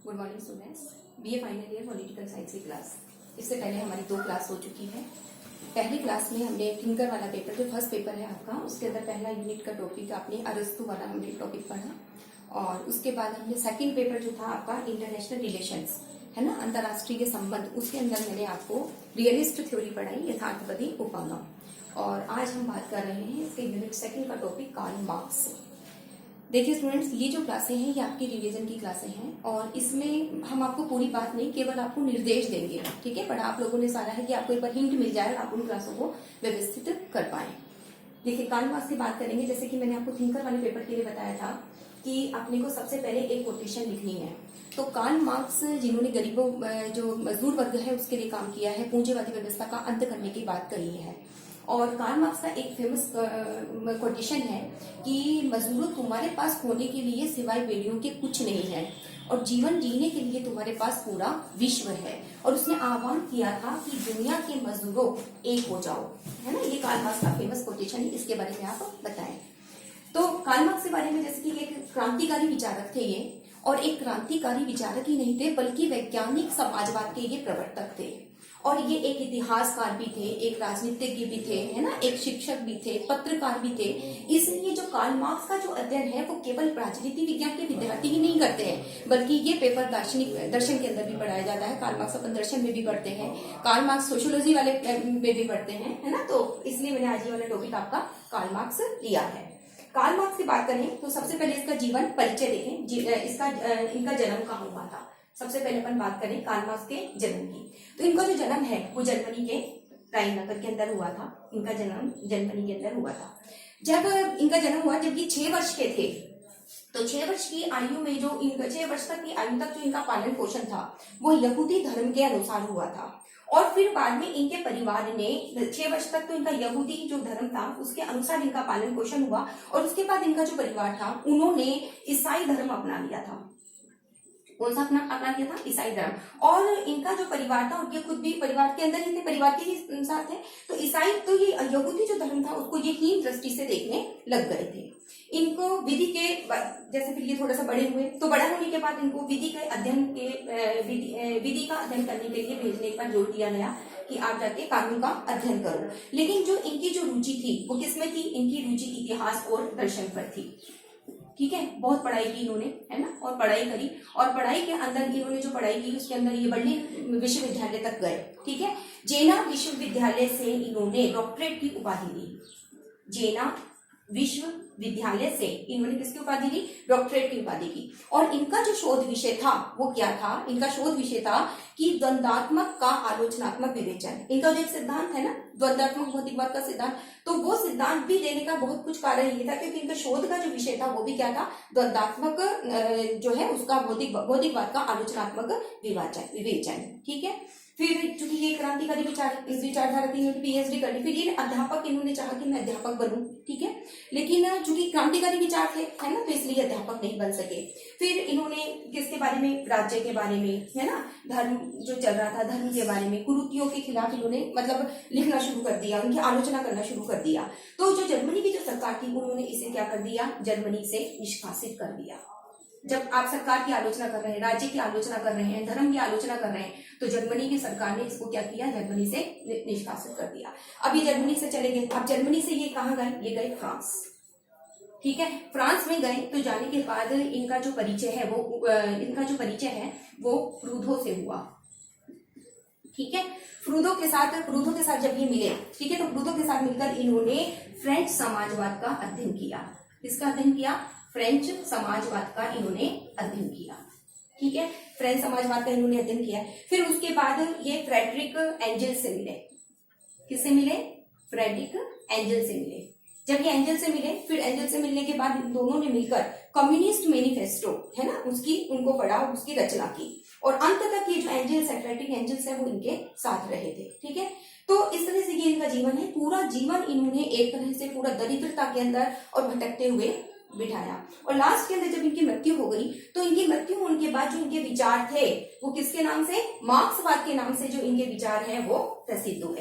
Good morning students. BA final year political science की class. इससे पहले हमारी 2 क्लास हो चुकी है। पहली क्लास में हमने थिंकर वाला पेपर, जो फर्स्ट पेपर है आपका, उसके अंदर पहला यूनिट का टॉपिक आपने अरस्तु वाला हमने टॉपिक पढ़ा, और उसके बाद हमने सेकंड पेपर जो था आपका इंटरनेशनल रिलेशंस है ना, अंतर्राष्ट्रीय संबंध, उसके अंदर मैंने आपको रियलिस्ट थ्योरी पढ़ाई, यथार्थवादी उपमा। और आज हम बात कर रहे हैं इसके यूनिट सेकंड का टॉपिक कार्ल मार्क्स। देखिए स्टूडेंट्स, ये जो क्लासें हैं ये आपकी रिवीजन की क्लासें हैं, और इसमें हम आपको पूरी बात नहीं, केवल आपको निर्देश देंगे। ठीक है, पढ़ा आप लोगों ने सारा है कि आपको एक बार हिंट मिल जाए और आप उन क्लासों को व्यवस्थित कर पाए। देखिए, कार्ल मार्क्स की बात करेंगे। जैसे कि मैंने आपको थिंकर वाले पेपर के लिए बताया था कि अपने को सबसे पहले एक कोटेशन लिखनी है। तो कार्ल मार्क्स, जिन्होंने गरीबों, जो मजदूर वर्ग है, उसके लिए काम किया है, पूंजीवादी व्यवस्था का अंत करने की बात कही है। और कार्ल मार्क्स का एक फेमस कोटेशन है कि मजदूरों, तुम्हारे पास होने के लिए सिवाय बेड़ियों के कुछ नहीं है, और जीवन जीने के लिए तुम्हारे पास पूरा विश्व है। और उसने आह्वान किया था कि दुनिया के मजदूरों एक हो जाओ, है ना। ये कार्ल मार्क्स का फेमस कोटेशन है, इसके बारे में आप बताएं। तो कार्ल मार्क्स के बारे में, जैसे कि एक क्रांतिकारी विचारक थे ये, और एक क्रांतिकारी विचारक ही नहीं थे बल्कि वैज्ञानिक समाजवाद के ये प्रवर्तक थे। और ये एक इतिहासकार भी थे, एक राजनीतिज्ञ भी थे, है ना, एक शिक्षक भी थे, पत्रकार भी थे। इसलिए जो कार्ल मार्क्स का जो अध्ययन है वो केवल राजनीति विज्ञान के विद्यार्थी ही नहीं करते हैं, बल्कि ये पेपर दर्शन के अंदर भी पढ़ाया जाता है। कार्ल मार्क्स अपन दर्शन में भी पढ़ते हैं, कार्ल मार्क्स सोशियोलॉजी वाले में भी पढ़ते हैं, है ना। तो इसलिए मैंने आज ये वाला टॉपिक आपका कार्ल मार्क्स लिया है। कार्ल मार्क्स की बात करें तो सबसे पहले इसका जीवन परिचय देखें। इनका जन्म कहाँ हुआ था। सबसे पहले अपन बात करें कार्ल मार्क्स के जन्म की। तो इनका जो जन्म है वो जर्मनी के राइन नगर के अंदर हुआ था। इनका जन्म जर्मनी के अंदर हुआ था। जब इनका जन्म हुआ, जब ये 6 वर्ष के थे, तो 6 वर्ष की आयु में, जो इनका 6 वर्ष तक की आयु तक जो इनका पालन पोषण था वो यहूदी धर्म के अनुसार हुआ था। और फिर बाद में इनके परिवार ने 6 वर्ष तक तो इनका यहूदी जो धर्म था उसके अनुसार इनका पालन पोषण हुआ, और उसके बाद इनका जो परिवार था उन्होंने ईसाई धर्म अपना लिया था। कौन सा अपना लिया था? ईसाई धर्म। और इनका जो परिवार था, उनके खुद भी परिवार के अंदर ही थे, परिवार के ही साथ थे। तो ईसाई, तो ये यहूदी जो धर्म था उसको ये हीन दृष्टि से देखने लग गए थे। इनको विधि के, जैसे फिर ये थोड़ा सा बड़े हुए, तो बड़ा होने के बाद इनको विधि के अध्ययन के विधि का अध्ययन करने के लिए भेजने का जोर दिया गया कि आप जाके कानून का अध्ययन करो। लेकिन जो इनकी जो रुचि थी वो किसमें थी? इनकी रुचि इतिहास और दर्शन पर थी। ठीक है, बहुत पढ़ाई की इन्होंने, है ना, और पढ़ाई करी, और पढ़ाई के अंदर इन्होंने जो पढ़ाई की उसके अंदर ये बर्लिन विश्वविद्यालय तक गए। ठीक है, जेना विश्वविद्यालय से इन्होंने डॉक्टरेट की उपाधि ली। जेना विश्वविद्यालय से इन्होंने किसकी उपाधि ली? डॉक्टरेट की उपाधि की। और इनका जो शोध विषय था वो क्या था? इनका शोध विषय था कि द्वंद्वात्मक का आलोचनात्मक विवेचन। इनका जो एक सिद्धांत है ना, द्वंद्वात्मक भौतिकवाद का सिद्धांत, तो वो सिद्धांत भी देने का बहुत कुछ कारण ये था क्योंकि इनका शोध का जो विषय था वो भी क्या था? द्वंद्वात्मक जो है उसका भौतिकवाद का आलोचनात्मक विवेचन। ठीक है, फिर चूंकि ये क्रांतिकारी विचारधारा थी, इन्होंने पीएचडी कर ली। फिर ये अध्यापक, इन्होंने चाहा कि मैं अध्यापक बनूं। ठीक है, लेकिन चूंकि क्रांतिकारी विचार थे, है ना, तो इसलिए अध्यापक नहीं बन सके। फिर इन्होंने किसके बारे में? राज्य के बारे में, है ना, धर्म जो चल रहा था, धर्म के बारे में, कुरीतियों के खिलाफ इन्होंने मतलब लिखना शुरू कर दिया, उनकी आलोचना करना शुरू कर दिया। तो जो जर्मनी की जो सरकार थी उन्होंने इसे क्या कर दिया? जर्मनी से निष्कासित कर दिया। जब आप सरकार की आलोचना कर रहे हैं, राज्य की आलोचना कर रहे हैं, धर्म की आलोचना कर रहे हैं, तो जर्मनी की सरकार ने इसको क्या किया? जर्मनी से निष्कासित कर दिया। अब ये जर्मनी से चले गए। अब जर्मनी से ये कहाँ गए? ये गए फ्रांस। ठीक है, फ्रांस में गए तो जाने के बाद इनका जो परिचय है वो फ्रूदो से हुआ। ठीक है, फ्रूदो के साथ जब ये मिले, ठीक है, तो फ्रूदो के साथ मिलकर इन्होंने फ्रेंच समाजवाद का अध्ययन किया। किसका अध्ययन किया? फ्रेंच समाजवाद का इन्होंने अध्ययन किया। ठीक है, फ्रेंच समाजवाद का इन्होंने अध्ययन किया। फिर उसके बाद ये फ्रेडरिक एंजल से मिले। किससे मिले? फ्रेडरिक एंजल से मिले। जब ये एंजल से मिले, फिर एंजल से मिलने के बाद इन दोनों ने मिलकर कम्युनिस्ट मैनिफेस्टो, है ना, उनको पढ़ा, उसकी रचना की, और अंत तक ये जो एंजल्स है, फ्रेडरिक एंजल्स है, वो इनके साथ रहे थे। ठीक है, तो इस तरह से ये इनका जीवन है। पूरा जीवन इन्होंने एक तरह से पूरा दरिद्रता के अंदर और भटकते हुए बिठाया, और लास्ट के अंदर जब इनकी मृत्यु हो गई, तो इनकी मृत्यु होने के बाद जो इनके विचार थे वो किसके नाम से? मार्क्सवाद के नाम से जो इनके विचार हैं वो प्रसिद्ध हुए।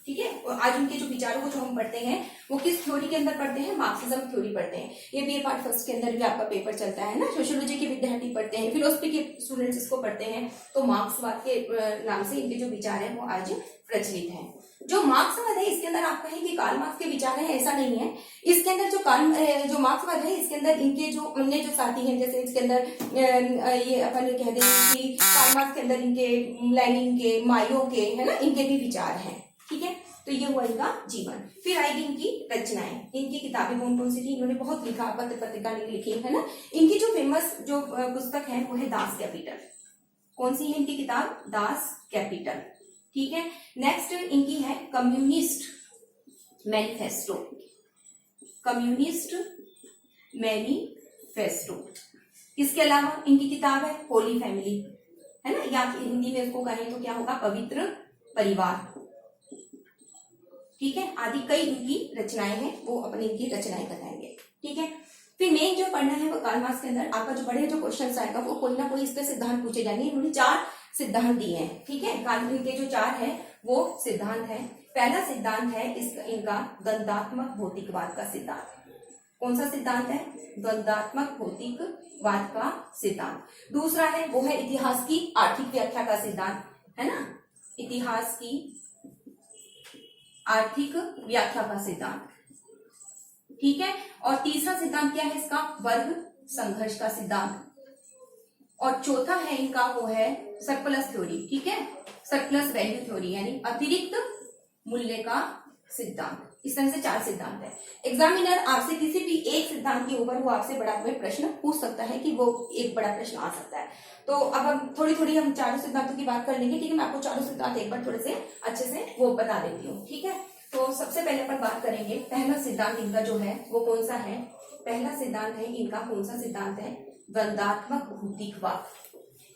ठीक है। और आज उनके जो विचारों को जो हम पढ़ते हैं वो किस थ्योरी के अंदर पढ़ते हैं, मार्क्सिज्म थ्योरी पढ़ते हैं। ये बीए पार्ट फर्स्ट के अंदर भी आपका पेपर चलता है ना। सोशियोलॉजी के विद्यार्थी पढ़ते हैं, फिलोसफी के स्टूडेंट्स इसको पढ़ते हैं। तो मार्क्सवाद के नाम से इनके जो विचार है वो आज प्रचलित है। जो मार्क्सवाद है इसके अंदर आप कहें कि कार्ल मार्क्स के विचार है, ऐसा नहीं है। इसके अंदर जो मार्क्सवाद है इसके अंदर इनके जो अन्य जो साथी हैं, जैसे इसके अंदर ये अपन कह दें कि कार्ल मार्क्स के अंदर इनके लेनिन के, मायो के, है ना, इनके भी विचार हैं। ठीक है, तो ये हुआ इनका जीवन। फिर आएगी इनकी रचनाएं। इनकी किताबें कौन कौन सी थी, इन्होंने बहुत लिखा, पत्र पत्रिका लिखी है ना। इनकी जो फेमस जो पुस्तक है वो है दास कैपिटल। कौन सी है इनकी किताब, दास कैपिटल। ठीक है। नेक्स्ट इनकी है कम्युनिस्ट मैनिफेस्टो। Communist manifesto. इसके अलावा इनकी किताब है होली फैमिली, है ना, या हिंदी में इसको कहें तो क्या होगा, पवित्र परिवार। ठीक है, आदि कई इनकी रचनाएं हैं, वो अपनी इनकी रचनाएं बताएंगे। ठीक है। फिर मेन जो पढ़ना है वो कार्ल मार्क्स के अंदर आपका जो बड़े जो क्वेश्चन आएगा वो कोई ना कोई इस पे सिद्धांत पूछे जाएंगे। इन्होंने 4 सिद्धांत दिए हैं। ठीक है, कार्ल के जो 4 है वो सिद्धांत है। पहला सिद्धांत है इनका द्वंद्वात्मक भौतिकवाद का सिद्धांत। कौन सा सिद्धांत है, द्वंद्वात्मक भौतिकवाद का सिद्धांत। दूसरा है वो है इतिहास की आर्थिक व्याख्या का सिद्धांत, है ना, इतिहास की आर्थिक व्याख्या का सिद्धांत। ठीक है। और तीसरा सिद्धांत क्या है इसका, वर्ग संघर्ष का सिद्धांत। और चौथा है इनका वो है सरप्लस थ्योरी। ठीक है, सरप्लस वैल्यू थ्योरी, यानी अतिरिक्त मूल्य का सिद्धांत। इस तरह से 4 सिद्धांत है। एग्जामिनर आपसे किसी भी एक सिद्धांत के ऊपर वो आपसे बड़ा कोई प्रश्न पूछ सकता है कि वो एक बड़ा प्रश्न आ सकता है। तो अब हम थोड़ी थोड़ी हम 4 सिद्धांतों की बात कर लेंगे। ठीक है, मैं आपको 4 सिद्धांत एक बार थोड़े से अच्छे से वो बता देती हूँ। ठीक है, तो सबसे पहले अपन बात करेंगे पहला सिद्धांत इनका जो है वो कौन सा है। पहला सिद्धांत है इनका, कौन सा सिद्धांत है, द्वंद्वात्मक भौतिकवाद।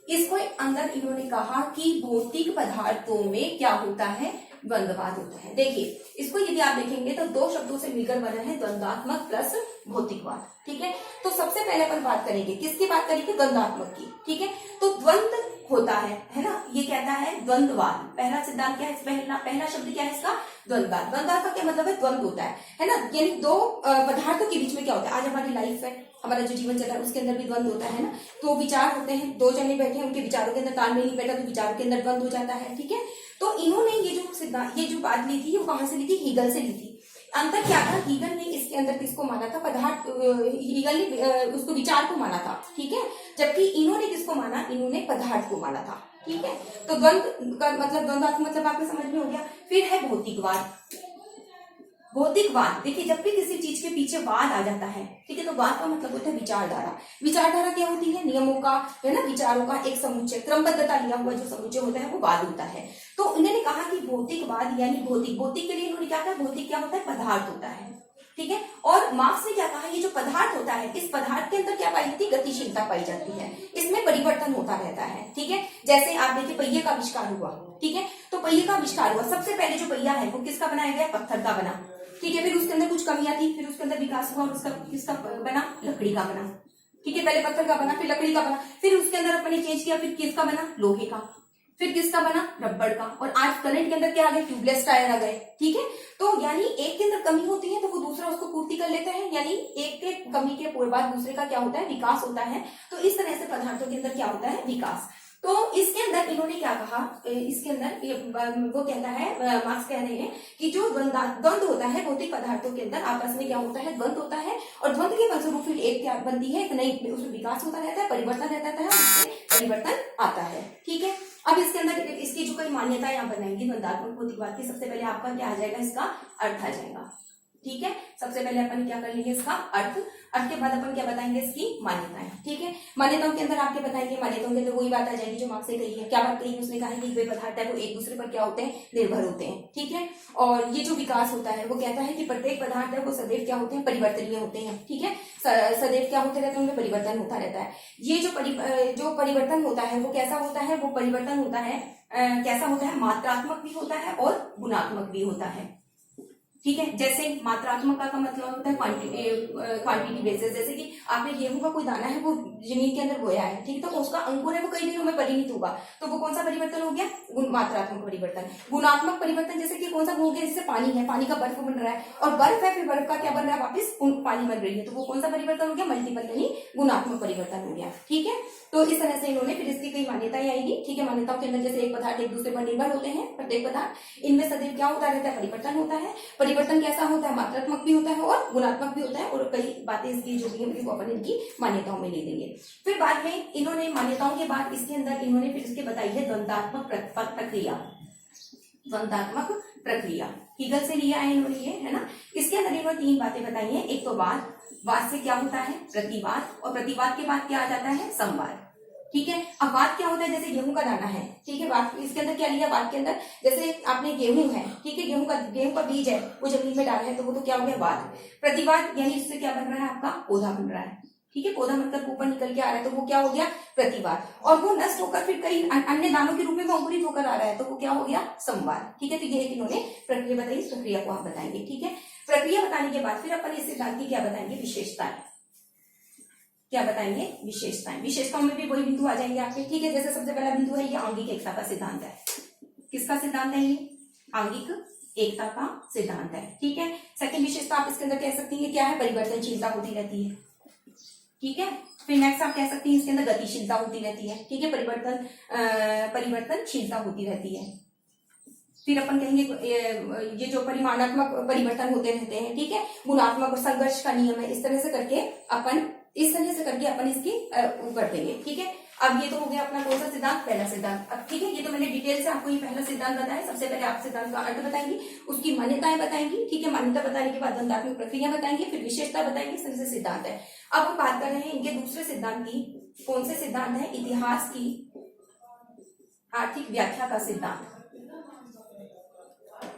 इसको अंदर इन्होंने कहा कि भौतिक पदार्थों में क्या होता है, द्वंद्ववाद होता है। देखिए, इसको यदि आप देखेंगे तो 2 शब्दों से मिलकर बना है, द्वंद्वात्मक प्लस भौतिकवाद। ठीक है, तो सबसे पहले अपन बात करेंगे किसकी बात करेंगे, द्वंद्वात्मक की। ठीक है, तो द्वंद्व होता है ना, ये कहता है द्वंद्ववाद। पहला सिद्धांत क्या है, पहला शब्द क्या है इसका, द्वंद्ववाद। द्वंद्ववाद का क्या मतलब है, द्वंद्व होता है ना, यानी 2 पदार्थों के बीच में क्या होता है। आज हमारी लाइफ है, हमारा जो जीवन चल रहा है उसके अंदर भी द्वंद्व होता है ना। तो विचार होते हैं, 2 जने बैठे हैं, उनके विचारों के अंदर तालमेल नहीं बैठा तो विचारों के अंदर द्वंद्व हो जाता है। ठीक है, तो इन्होंने ये जो बात ली थी वो कहां से ली थी, हीगल से ली थी। अंतर क्या था, हीगल ने इसके अंदर किसको माना था, पदार्थ, हीगल ने उसको विचार को माना था। ठीक है, जबकि इन्होंने किसको माना, इन्होंने पदार्थ को माना था। ठीक है, तो द्वंद्व का मतलब, द्वंद्वात्मक मतलब आपको समझ में हो गया। फिर है भौतिकवाद। भौतिकवाद, देखिए जब भी किसी चीज के पीछे वाद आ जाता है, ठीक है, तो वाद का मतलब होता है विचारधारा। विचारधारा क्या होती है, नियमों का, है ना, विचारों का एक समुच्चय, क्रमबद्धता लिया हुआ जो समुच्चय होता है वो वाद होता है। तो इन्होंने कहा कि भौतिकवाद यानी भौतिक के लिए इन्होंने क्या कहा, भौतिक क्या होता है, पदार्थ होता है। ठीक है, और मार्क्स ने क्या कहा, ये जो पदार्थ होता है, इस पदार्थ के अंदर क्या पाई जाती है, गतिशीलता पाई जाती है, इसमें परिवर्तन होता रहता है। ठीक है, जैसे आप देखिए पहिए का आविष्कार हुआ। ठीक है, तो पहिए का आविष्कार हुआ, सबसे पहले जो पहिया है वो किसका बनाया गया, पत्थर का बना। ठीक है, फिर उसके अंदर कुछ कमियां थी, फिर उसके अंदर विकास हुआ और उसका किसका बना, लकड़ी का बना। ठीक है, पहले पत्थर का बना, फिर लकड़ी का बना, फिर उसके अंदर अपने चेंज किया, फिर किसका बना, लोहे का, फिर किसका बना, रबड़ का, और आज करंट के अंदर क्या आ गए, ट्यूबलेस टायर आ गए। ठीक है, तो यानी एक के अंदर कमी होती है तो वो दूसरा उसको पूर्ति कर लेता है, यानी एक के कमी के बाद दूसरे का क्या होता है, विकास होता है। तो इस तरह से पदार्थों के अंदर क्या होता है, विकास। तो इसके अंदर इन्होंने क्या कहा, इसके अंदर वो कहता है, मार्क्स कह रहे हैं कि जो द्वंद्व होता है भौतिक पदार्थों के अंदर, आपस में क्या होता है, द्वंद्व होता है, और द्वंद्व के फलस्वरूप फिर एक क्या बनती है, एक नई, उसमें विकास होता रहता है, परिवर्तन रहता है, उससे परिवर्तन आता है। ठीक है, अब इसके अंदर इसकी जो कोई मान्यताएं आप बनाएंगे द्वंद्वात्मक भौतिकवाद की, सबसे पहले आपका क्या आ जाएगा, इसका अर्थ आ जाएगा। ठीक है, सबसे पहले अपन क्या कर लेंगे, इसका अर्थ के बाद अपन क्या बताएंगे, इसकी मान्यताएं। ठीक है, मान्यताओं के अंदर आपके बताएंगे, मान्यताओं के अंदर वही बात आ जाएगी जो मार्क्स ने कही है। क्या बात कही, उसने कहा कि वे पदार्थ है वो एक दूसरे पर क्या होते हैं, निर्भर होते हैं। ठीक है, और ये जो विकास होता है वो कहता है कि प्रत्येक पदार्थ है वो सदैव क्या होते हैं, परिवर्तनीय होते हैं। ठीक है, सदैव क्या होते रहते हैं, उनमें परिवर्तन होता रहता है। ये जो परिवर्तन होता है वो कैसा होता है, वो परिवर्तन होता है कैसा होता है, मात्रात्मक भी होता है और गुणात्मक भी होता है। ठीक है, जैसे मात्रात्मक का मतलब होता है क्वांटिटी बेसिस। जैसे कि आपने गेहूं का कोई दाना है वो जमीन के अंदर बोया है, ठीक है, तो उसका अंकुर है वो कई दिनों में परिणित होगा, तो वो कौन सा परिवर्तन हो गया, मात्रात्मक परिवर्तन। गुणात्मक परिवर्तन जैसे कि कौन सा हो गया, जैसे पानी है, पानी का बर्फ बन रहा है और बर्फ है, फिर बर्फ का क्या बन रहा है, वापस पानी बन रही है, तो वो कौन सा परिवर्तन हो गया, मल्टीपल यानी गुणात्मक परिवर्तन हो गया। ठीक है, तो इस तरह से इन्होंने फिर इसकी कई मान्यताएं आएगी। ठीक है, मान्यताओं के अंदर जैसे एक पदार्थ एक दूसरे पर निर्भर होते हैं, प्रत्येक पदार्थ, इनमें सदैव क्या होता रहता है, परिवर्तन होता है। परिवर्तन कैसा होता है, मात्रात्मक भी होता है और गुणात्मक भी होता है, और कई बातें इसकी जो भी है वो अपन इनकी मान्यताओं में ले लेंगे। फिर बाद में इन्होंने मान्यताओं के बाद इसके अंदर इन्होंने फिर इसके बताई है द्वंदात्मक प्रक्रिया। द्वंदात्मक प्रक्रिया हीगल से लिया है इन्होंने ये, है ना। इसके अंदर इन्होंने 3 बातें बताई हैं। एक तो वाद, वाद से क्या होता है, प्रतिवाद, और प्रतिवाद के बाद क्या आ जाता है, संवाद। ठीक है, अब वाद क्या होता है, जैसे गेहूं का दाना है, ठीक है, वाद इसके अंदर क्या लिया, वाद के अंदर जैसे आपने गेहूं है, ठीक है, गेहूं का बीज है, वो जमीन में डाला है, तो वो तो क्या हो गया, वाद। प्रतिवाद यानी इससे क्या बन रहा है, आपका पौधा बन रहा है, ठीक है, पौधा मतलब ऊपर निकल के आ रहा है, तो वो क्या हो गया, प्रतिवाद। और वो नष्ट होकर फिर कई अन्य दानों के रूप में अंकुरित होकर आ रहा है, तो वो क्या हो गया, संवाद। ठीक है, तो ये इन्होंने प्रक्रिया बताई, इस प्रक्रिया को आप बताएंगे। ठीक है, प्रक्रिया बताने के बाद फिर अपन इस सिद्धांत की क्या बताएंगे, विशेषताएं। क्या बताएंगे, विशेषताएं। विशेषताओं में भी वही बिंदु आ जाएंगे आपके। ठीक है, जैसे सबसे पहला बिंदु है ये आंगिक एकता का सिद्धांत है। किसका सिद्धांत है ये, आंगिक एकता का सिद्धांत है। ठीक है, सेकंड विशेषता आप इसके अंदर कह सकती हैं क्या है, परिवर्तनशीलता होती रहती है। ठीक है, फिर नेक्स्ट आप कह सकती हैं इसके अंदर गतिशीलता होती रहती है। ठीक है, परिवर्तनशीलता होती रहती है। फिर अपन कहेंगे ये जो परिमाणात्मक परिवर्तन होते रहते हैं। ठीक है, गुणात्मक और संघर्ष का नियम है। इस तरह से करके अपन इसकी कर देंगे। ठीक है, अब ये तो हो गया अपना कौन सा सिद्धांत, पहला सिद्धांत। अब ठीक है, ये तो मैंने डिटेल से आपको ये पहला सिद्धांत बताया। सबसे पहले आप सिद्धांत का अर्थ बताएंगी, उसकी मान्यताएं बताएंगी। ठीक है, मान्यता बताने के बाद द्वंदात्मक प्रक्रिया बताएंगे, फिर विशेषता बताएंगे, इस तरह से सिद्धांत है। अब हम बात कर रहे हैं इनके दूसरे सिद्धांत की। कौन से सिद्धांत है, इतिहास की आर्थिक व्याख्या का सिद्धांत।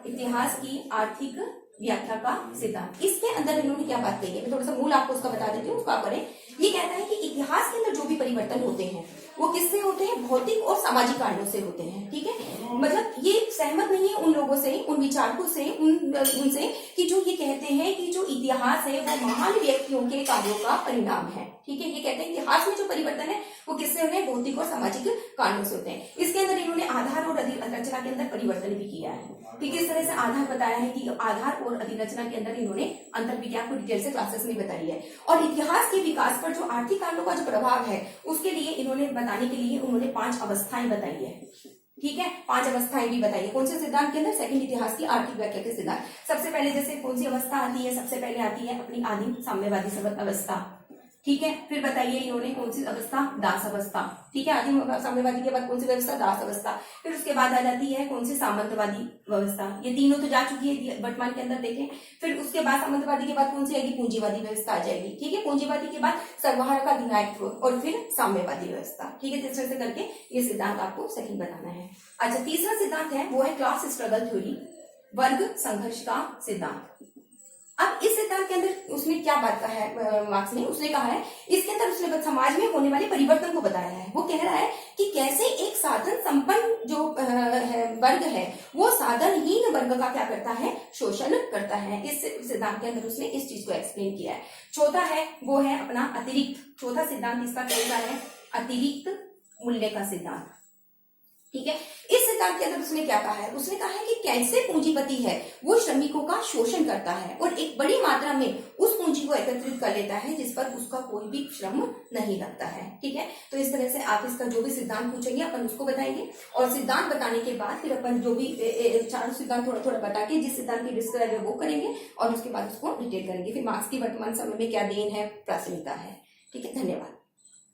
इतिहास की आर्थिक व्याख्या का सिद्धांत। इसके अंदर इन्होंने क्या बात कही है, मैं थोड़ा सा मूल आपको उसका बता देती हूँ, उसका करें। ये कहता है कि इतिहास के अंदर जो भी परिवर्तन होते हैं वो किससे होते हैं, भौतिक और सामाजिक कारणों से होते हैं। ठीक है, मतलब ये सहमत नहीं है उन लोगों से, उन विचारकों से, उनसे कि जो ये कहते हैं कि जो इतिहास है वो महान व्यक्तियों के कार्यों का परिणाम है। ठीक है, ये कहते हैं इतिहास में जो परिवर्तन है वो किससे होते हैं, भौतिक और सामाजिक कारणों से होते हैं। इसके अंदर इन्होंने आधार और अधिरचना के अंदर परिवर्तन भी किया है। ठीक है, इस तरह से आधार बताया है कि आधार और अधिरचना के अंदर इन्होंने अंतर भी क्या आपको डिटेल से क्लासेस में बताई है। और इतिहास के विकास पर जो आर्थिक कारणों का जो प्रभाव है उसके लिए इन्होंने बताने के लिए उन्होंने 5 अवस्थाएं बताई है। ठीक है, 5 अवस्थाएं भी बताई है। कौन से सिद्धांत के अंदर, सेकंड इतिहास की आर्थिक व्याख्या के सिद्धांत। सबसे पहले जैसे कौन सी अवस्था आती है, सबसे पहले आती है अपनी आदिम साम्यवादी अवस्था। ठीक है, फिर बताइए इन्होंने कौन सी अवस्था, दास अवस्था। ठीक है, आदिम साम्यवादी के बाद कौन सी व्यवस्था, दास अवस्था। फिर उसके बाद आ जाती है कौन सी, सामंतवादी व्यवस्था। ये तीनों तो जा चुकी है वर्तमान के अंदर, देखें। फिर उसके बाद सामंतवादी के बाद कौन सी आएगी, पूंजीवादी व्यवस्था आ जाएगी। ठीक है, पूंजीवादी के बाद सर्वहारा का अधिनायकत्व और फिर साम्यवादी व्यवस्था। ठीक है, तीसरे से करके ये सिद्धांत आपको सेकंड बताना है। अच्छा, तीसरा सिद्धांत है वो है क्लास स्ट्रगल थ्योरी, वर्ग संघर्ष का सिद्धांत। अब इस सिद्धांत के अंदर उसने क्या बात कहा है, मार्क्स ने उसने कहा है, इसके अंदर उसने समाज में होने वाले परिवर्तन को बताया है। वो कह रहा है कि कैसे एक साधन संपन्न जो वर्ग है वो साधनहीन वर्ग का क्या करता है, शोषण करता है। इस सिद्धांत के अंदर उसने इस चीज को एक्सप्लेन किया है। चौथा है वो है अपना अतिरिक्त, चौथा सिद्धांत इसका कैसा है, अतिरिक्त मूल्य का सिद्धांत। ठीक है, इस सिद्धांत के अंदर उसने क्या कहा है, उसने कहा है कि कैसे पूंजीपति है वो श्रमिकों का शोषण करता है और एक बड़ी मात्रा में उस पूंजी को एकत्रित कर लेता है जिस पर उसका कोई भी श्रम नहीं लगता है। ठीक है, तो इस तरह से आप इसका जो भी सिद्धांत पूछेंगे अपन उसको बताएंगे, और सिद्धांत बताने के बाद फिर अपन जो भी चारों सिद्धांत थोड़ा थोड़ा बता के जिस सिद्धांत की डिस्कस है वो करेंगे और उसके बाद उसको डिटेल करेंगे। फिर मार्क्स की वर्तमान समय में क्या देन है, प्रासंगिकता है। ठीक है, धन्यवाद।